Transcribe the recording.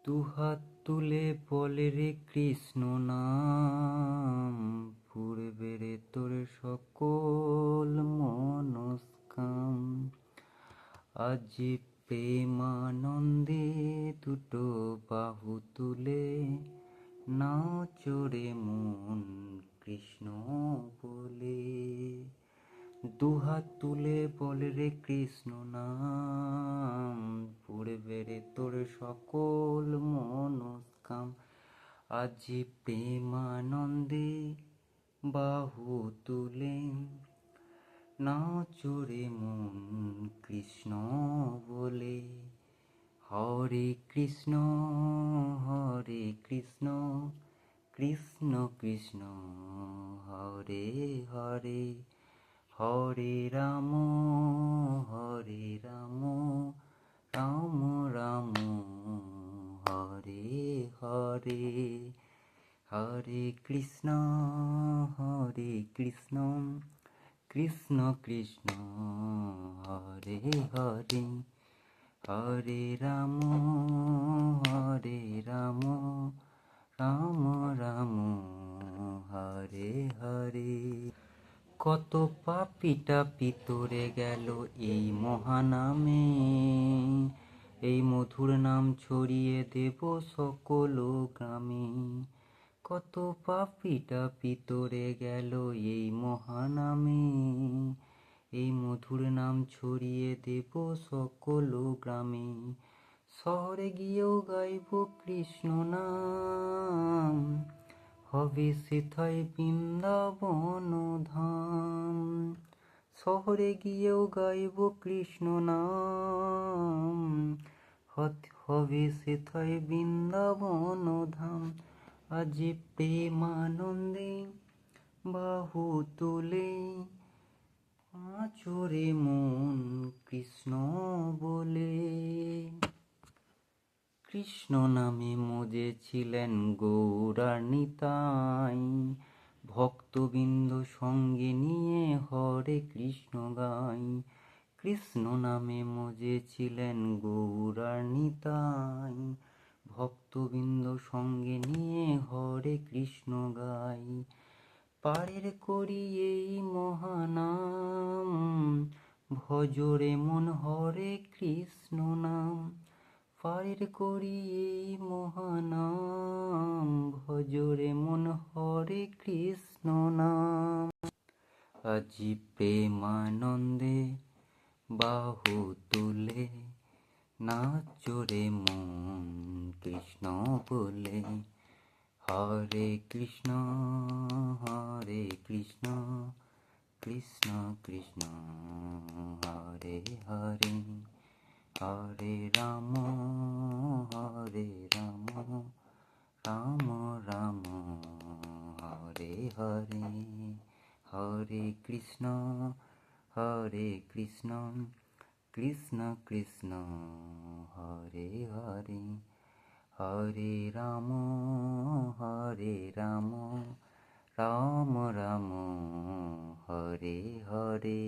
দুহাত তুলে বলে রে কৃষ্ণ নাম, পূর্বে রে তোর সকল মনস্কাম। আজি প্রেমানন্দে দুটো বাহু তুলে নাচরে মন কৃষ্ণ বলে। দুহাত তুলে বলে রে কৃষ্ণ নাম, পূর্বে রে তোর সকল মনস্কাম। আজি প্রেমানন্দে বাহু তুলে নাচরে মন কৃষ্ণ বলে। হরে কৃষ্ণ কৃষ্ণ কৃষ্ণ হরে হরে, হরে রাম রাম রাম হরে হরে। হরে কৃষ্ণ কৃষ্ণ কৃষ্ণ হরে হরে, হরে রাম রাম রাম হরে হরে। কত পাপী টাপী তোরে গেল এই মহানামে, এই মধুর নাম ছড়িয়ে দেব সকল গ্রামে। কত পাপী টাপী তোরে গেল এই মহানামে, এই মধুর নাম ছড়িয়ে দেব সকল গ্রামে। শহরে গিয়েও গাইব কৃষ্ণ নাম, হবে সেথায় বৃন্দাবন ধাম। শহরে গিয়েও গাইব কৃষ্ণ নাম, হবে সেথায় বৃন্দাবন ধাম। আজি প্রেমানন্দে বাহু তুলে নাচরে মন কৃষ্ণ বলে। কৃষ্ণ নামে মজেছিলেন গৌরার নিতাই, ভক্তবৃন্দ সঙ্গে নিয়ে হরে কৃষ্ণ গাই। কৃষ্ণ নামে মজেছিলেন গৌরার নিতাই, ভক্তবৃন্দ সঙ্গে নিয়ে হরে কৃষ্ণ গাই। পারের করি এই মহানাম, ভজরে মন হরে কৃষ্ণ নাম। পারের করি এই মহানাম, ভজরে মন হরে কৃষ্ণ নাম। আজি প্রেমানন্দে বাহু তুলে নাচরে মন কৃষ্ণ বলে। হরে কৃষ্ণ কৃষ্ণ কৃষ্ণ হরে হরে, হরে রাম রাম রাম হরে হরে। হরে কৃষ্ণ কৃষ্ণ কৃষ্ণ হরে হরে, হরে রাম রাম রাম হরে হরে।